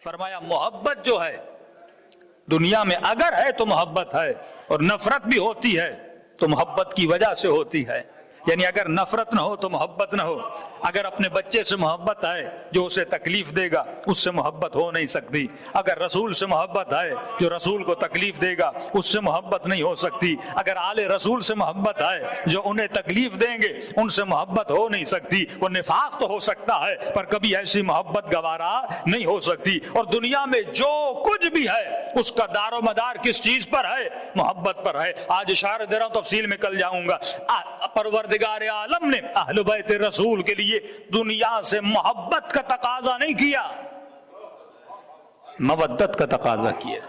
فرمایا محبت جو ہے دنیا میں اگر ہے تو محبت ہے، اور نفرت بھی ہوتی ہے تو محبت کی وجہ سے ہوتی ہے. یعنی اگر نفرت نہ ہو تو محبت نہ ہو. اگر اپنے بچے سے محبت ہے جو اسے تکلیف دے گا اس سے محبت ہو نہیں سکتی. اگر رسول سے محبت ہے جو رسول کو تکلیف دے گا اس سے محبت نہیں ہو سکتی. اگر آل رسول سے محبت ہے جو انہیں تکلیف دیں گے ان سے محبت ہو نہیں سکتی. وہ نفاق تو ہو سکتا ہے پر کبھی ایسی محبت گوارا نہیں ہو سکتی. اور دنیا میں جو کچھ بھی ہے اس کا دار و مدار کس چیز پر ہے؟ محبت پر ہے. آج اشارہ دے رہا ہوں، تفصیل میں کل جاؤں گا. پروردگار عالم نے اہل بیت رسول کے لیے دنیا سے محبت کا تقاضا نہیں کیا، مودت کا تقاضا کیا.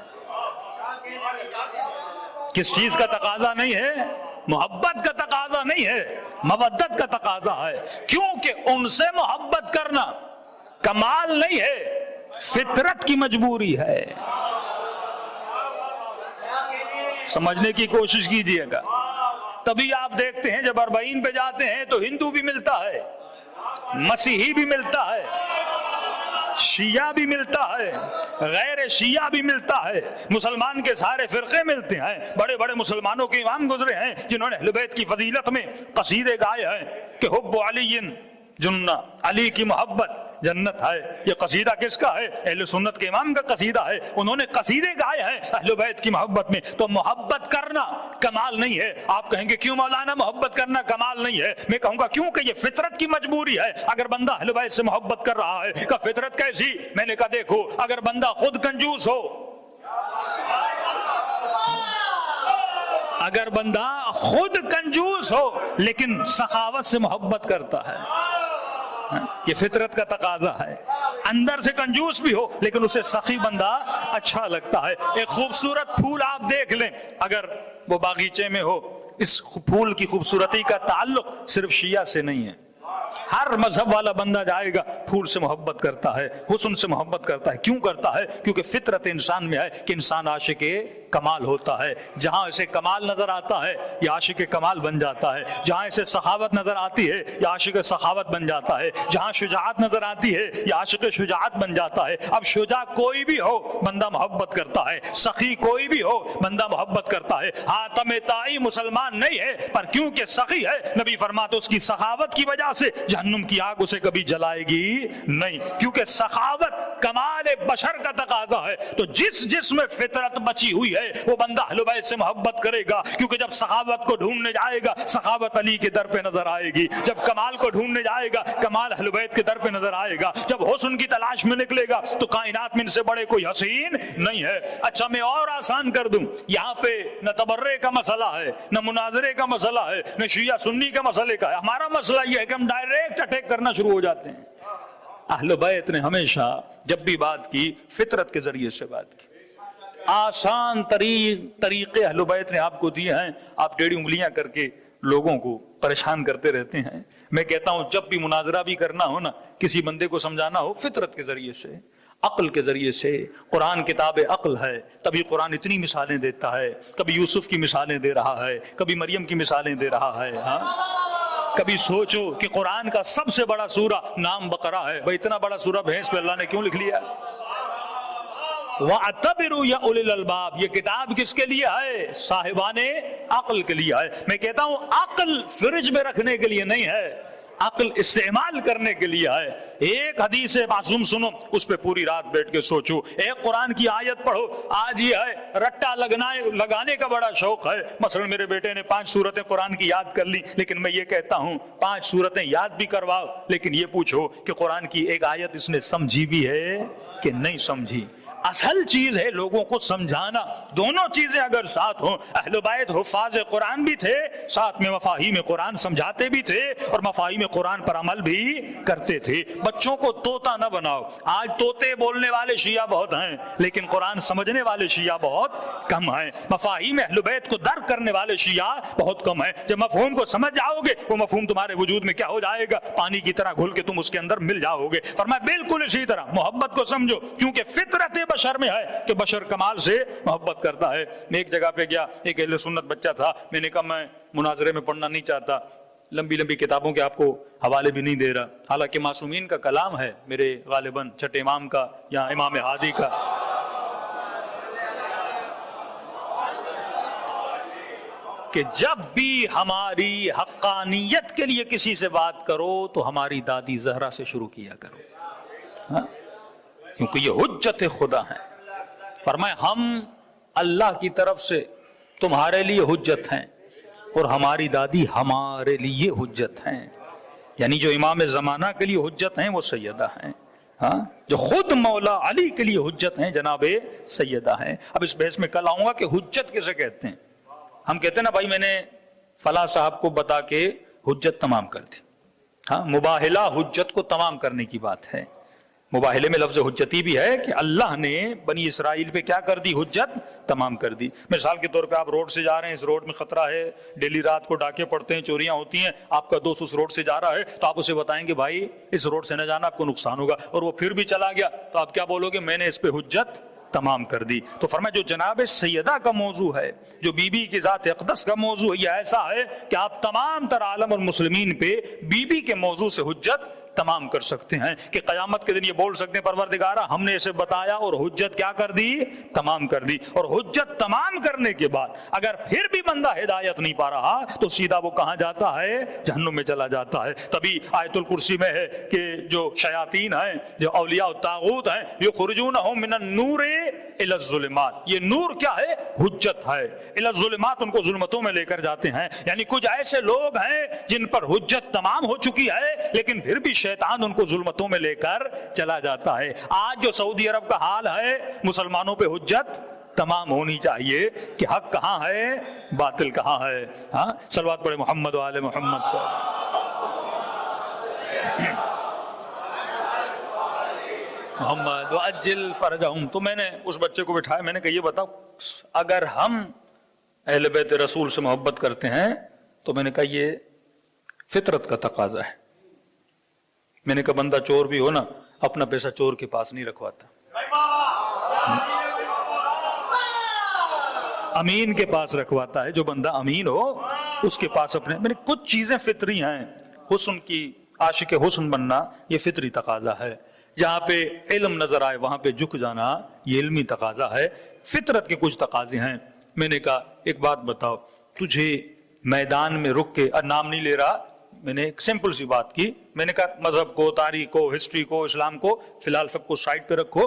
کس چیز کا تقاضا نہیں ہے؟ محبت کا تقاضا نہیں ہے، مودت کا تقاضا ہے. کیونکہ ان سے محبت کرنا کمال نہیں ہے، فطرت کی مجبوری ہے. سمجھنے کی کوشش کیجیے گا. تبھی آپ دیکھتے ہیں جب اربعین پہ جاتے ہیں تو ہندو بھی ملتا ہے، مسیحی بھی ملتا ہے، شیعہ بھی ملتا ہے، غیر شیعہ بھی ملتا ہے، مسلمان کے سارے فرقے ملتے ہیں. بڑے بڑے مسلمانوں کے امام گزرے ہیں جنہوں نے اہل بیت کی فضیلت میں قصیدے گائے ہیں کہ حب علی جنہ، علی کی محبت جنت ہے. یہ قصیدہ کس کا ہے؟ اہل سنت کے امام کا قصیدہ ہے. انہوں نے قصیدے گائے ہیں اہل بیت کی محبت میں. تو محبت کرنا کمال نہیں ہے. آپ کہیں گے کیوں مولانا محبت کرنا کمال نہیں ہے؟ میں کہوں گا کیونکہ یہ فطرت کی مجبوری ہے. اگر بندہ اہل بیت سے محبت کر رہا ہے کہ فطرت کیسی؟ میں نے کہا دیکھو، اگر بندہ خود کنجوس ہو، اگر بندہ خود کنجوس ہو لیکن سخاوت سے محبت کرتا ہے، یہ فطرت کا تقاضا ہے. اندر سے کنجوس بھی ہو لیکن اسے سخی بندہ اچھا لگتا ہے. ایک خوبصورت پھول آپ دیکھ لیں، اگر وہ باغیچے میں ہو، اس پھول کی خوبصورتی کا تعلق صرف شیعہ سے نہیں ہے. ہر مذہب والا بندہ جائے گا پھول سے محبت کرتا ہے، حسن سے محبت کرتا ہے. کیوں کرتا ہے؟ کیونکہ فطرت انسان میں ہے کہ انسان عاشق کمال ہوتا ہے. جہاں اسے کمال نظر آتا ہے یہ عاشق کمال بن جاتا ہے. جہاں اسے سخاوت نظر آتی ہے یہ عاشق سخاوت بن جاتا ہے. جہاں شجاعت نظر آتی ہے یہ عاشق شجاعت بن جاتا ہے. اب شجاع کوئی بھی ہو بندہ محبت کرتا ہے، سخی کوئی بھی ہو بندہ محبت کرتا ہے. حاتم طائی مسلمان نہیں ہے پر کیونکہ سخی ہے، نبی فرماتے اس کی سخاوت کی وجہ سے جہنم کی آگ اسے کبھی جلائے گی نہیں. کیونکہ سخاوت کمال بشر کا تقاضا ہے. تو جس میں فطرت بچی ہوئی ہے وہ بندہ اہل بیت سے محبت کرے گا. کیونکہ جب سخاوت کو ڈھونڈنے جائے گا سخاوت علی کے در پہ نظر آئے گی. جب کمال کو ڈھونڈنے جائے گا کمال اہل بیت کے در پہ نظر آئے گا. جب حسن کی تلاش میں نکلے گا تو کائنات میں ان سے بڑے کوئی حسین نہیں ہے. اچھا میں اور آسان کر دوں، یہاں پہ نہ تبرے کا مسئلہ ہے، نہ مناظرے کا مسئلہ ہے، نہ شیعہ سنی کا مسئلے کا ہے. ہمارا مسئلہ یہ ہے کہ ہم ڈائریکٹ اٹیک کرنا شروع ہو جاتے ہیں. اہل بیت نے ہمیشہ جب بھی بات کی فطرت کے ذریعے سے بات کی. آسان طریقے اہل بیت نے آپ کو دیے ہیں. آپ ٹیڑھی انگلیاں کر کے لوگوں کو پریشان کرتے رہتے ہیں. میں کہتا ہوں جب بھی مناظرہ بھی کرنا ہو نا، کسی بندے کو سمجھانا ہو، فطرت کے ذریعے سے، عقل کے ذریعے سے. قرآن کتاب عقل ہے، تبھی قرآن اتنی مثالیں دیتا ہے. کبھی یوسف کی مثالیں دے رہا ہے، کبھی مریم کی مثالیں دے رہا ہے. ہاں کبھی سوچو کہ قرآن کا سب سے بڑا سورہ نام بقرہ ہے. بھائی اتنا بڑا سورہ بھینس پہ اللہ نے کیوں لکھ لیا؟ وَاعْتَبِرُوا يَا أُولِي الْأَلْبَابِ. یہ کتاب کس کے لیے ہے؟ صاحبان عقل کے لیے ہے. میں کہتا ہوں عقل فریج میں رکھنے کے لیے نہیں ہے، عقل استعمال کرنے کے لیے ہے. ایک حدیث معصوم سنو، اس پہ پوری رات بیٹھ کے سوچو. ایک قرآن کی آیت پڑھو. آج یہ ہے رٹا لگانے کا بڑا شوق ہے. مثلا میرے بیٹے نے 5 سورتیں قرآن کی یاد کر لی، لیکن میں یہ کہتا ہوں 5 سورتیں یاد بھی کرواؤ لیکن یہ پوچھو کہ قرآن کی ایک آیت اس نے سمجھی بھی ہے کہ نہیں سمجھی. اصل چیز ہے لوگوں کو سمجھانا. دونوں چیزیں اگر ساتھ ہوں، اہل بیت حفاظ قرآن بھی تھے، ساتھ میں مفاہیم قرآن سمجھاتے بھی تھے اور مفاہیم قرآن پر عمل بھی کرتے تھے. بچوں کو طوطا نہ بناؤ. آج طوطے بولنے والے شیعہ بہت ہیں لیکن قرآن سمجھنے والے شیعہ بہت کم ہیں. مفاہیم اہل بیت کو درک کرنے والے شیعہ بہت کم ہیں. جب مفہوم کو سمجھ جاؤ گے وہ مفہوم تمہارے وجود میں کیا ہو جائے گا؟ پانی کی طرح گھل کے تم اس کے اندر مل جاؤ گے. فرمایا بالکل اسی طرح محبت کو سمجھو، کیونکہ فطرت بشر میں ہے کہ بشر کمال سے محبت کرتا ہے. میں ایک جگہ پہ گیا، ایک اہل سنت بچہ تھا. میں نے کہا میں مناظرے میں پڑھنا نہیں چاہتا. لمبی لمبی کتابوں کے آپ کو حوالے بھی نہیں دے رہا، حالانکہ معصومین کا کلام ہے، میرے غالباً چھٹے امام کا یا امام ہادی کا، کہ جب بھی ہماری حقانیت کے لیے کسی سے بات کرو تو ہماری دادی زہرا سے شروع کیا کرو، ہاں؟ کیونکہ یہ حجت خدا ہے۔ فرمائے ہم اللہ کی طرف سے تمہارے لیے حجت ہیں اور ہماری دادی ہمارے لیے حجت ہیں، یعنی جو امام زمانہ کے لیے حجت ہیں وہ سیدہ ہیں، ہاں؟ جو خود مولا علی کے لیے حجت ہیں جناب سیدہ ہیں۔ اب اس بحث میں کل آؤں گا کہ حجت کسے کہتے ہیں۔ ہم کہتے ہیں نا بھائی میں نے فلاں صاحب کو بتا کے حجت تمام کر دی، ہاں؟ مباہلہ حجت کو تمام کرنے کی بات ہے۔ مباہلے میں لفظ حجتی بھی ہے کہ اللہ نے بنی اسرائیل پہ کیا کر دی؟ حجت تمام کر دی۔ مثال کے طور پہ آپ روڈ سے جا رہے ہیں، اس روڈ میں خطرہ ہے، ڈیلی رات کو ڈاکے پڑتے ہیں، چوریاں ہوتی ہیں، آپ کا دوست اس روڈ سے جا رہا ہے تو آپ اسے بتائیں گے بھائی اس روڈ سے نہ جانا، آپ کو نقصان ہوگا، اور وہ پھر بھی چلا گیا تو آپ کیا بولو گے؟ میں نے اس پہ حجت تمام کر دی۔ تو فرمایا جو جناب سیدہ کا موضوع ہے، جو بی بی کی ذات اقدس کا موضوع ہے، یہ ایسا ہے کہ آپ تمام تر عالم اور مسلمین پہ بی بی کے موضوع سے حجت تمام کر سکتے ہیں، کہ قیامت کے دن یہ بول سکتے ہیں پروردگارہ ہم نے اسے بتایا اور حجت کیا کر دی؟ تمام کر دی۔ اور حجت تمام کرنے کے بعد اگر پھر بھی بندہ ہدایت نہیں پا رہا تو سیدھا وہ کہاں جاتا ہے؟ جہنم میں چلا جاتا ہے۔ تبھی آیت الکرسی میں ہے کہ جو شیاطین ہیں، جو اولیاء الطاغوت ہیں، یخرجونہم من النور الی الظلمات، یہ نور کیا ہے؟ حجت ہے۔ الی الظلمات، ان کو ظلمتوں میں لے کر جاتے ہیں، یعنی کچھ ایسے لوگ ہیں جن پر حجت تمام ہو چکی ہے لیکن پھر بھی شیطان ان کو ظلمتوں میں لے کر چلا جاتا ہے۔ آج جو سعودی عرب کا حال ہے، مسلمانوں پہ حجت تمام ہونی چاہیے کہ حق کہاں ہے، باطل کہاں ہے، ہاں؟ صلوات پڑھے محمد و آل محمد کو۔ محمد وعجل فرجہم۔ تو میں نے اس بچے کو بٹھایا، میں نے کہا یہ بتاؤ اگر ہم اہل بیت رسول سے محبت کرتے ہیں تو میں نے کہا یہ فطرت کا تقاضا ہے۔ میں نے کہا بندہ چور بھی ہو نا، اپنا پیسہ چور کے پاس نہیں رکھواتا، امین کے پاس رکھواتا ہے۔ جو بندہ امین ہو اس کے پاس اپنے، میں نے کچھ چیزیں فطری ہیں، حسن کی، عاشق حسن بننا یہ فطری تقاضا ہے، جہاں پہ علم نظر آئے وہاں پہ جھک جانا یہ علمی تقاضا ہے، فطرت کے کچھ تقاضے ہیں۔ میں نے کہا ایک بات بتاؤ، تجھے میدان میں رک کے، نام نہیں لے رہا، میں نے ایک سمپل سی بات کی، میں نے کہا مذہب کو، تاریخ کو، ہسٹری کو، اسلام کو فی الحال سب کو سائڈ پہ رکھو،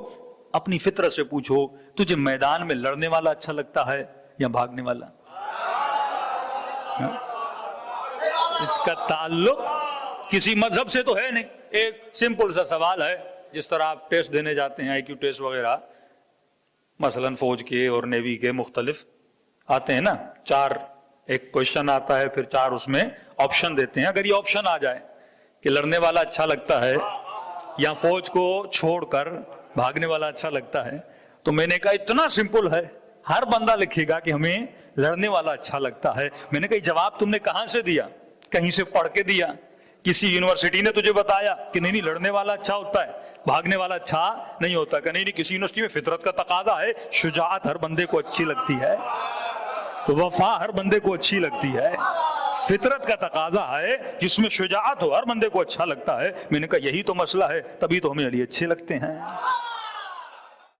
اپنی فطرت سے پوچھو تجھے میدان میں لڑنے والا اچھا لگتا ہے یا بھاگنے والا؟ اس کا تعلق کسی مذہب سے تو ہے نہیں۔ ایک سمپل سا سوال ہے، جس طرح آپ ٹیسٹ دینے جاتے ہیں، آئی کیو ٹیسٹ وغیرہ، مثلا فوج کے اور نیوی کے مختلف آتے ہیں نا، چار ایک کوشچن آتا ہے، پھر چار اس میں آپشن دیتے ہیں۔ اگر یہ آپشن آ جائے کہ لڑنے والا اچھا لگتا ہے یا فوج کو چھوڑ کر بھاگنے والا اچھا لگتا ہے، تو میں نے کہا اتنا سمپل ہے، ہر بندہ لکھے گا کہ ہمیں لڑنے والا اچھا لگتا ہے۔ میں نے کہا جواب تم نے کہاں سے دیا؟ کہیں سے پڑھ کے دیا؟ کسی یونیورسٹی نے تجھے بتایا کہ نہیں لڑنے والا اچھا ہوتا ہے، بھاگنے والا اچھا نہیں ہوتا؟ کہ نہیں کسی یونیورسٹی میں فطرت کا تقاضا ہے، شجاعت ہر بندے کو اچھی لگتی ہے، وفا ہر بندے کو اچھی لگتی ہے، فطرت کا تقاضا ہے جس میں شجاعت ہو، ہر بندے کو اچھا لگتا ہے۔ میں نے کہا یہی تو مسئلہ ہے، تبھی تو ہمیں علی اچھے لگتے ہیں۔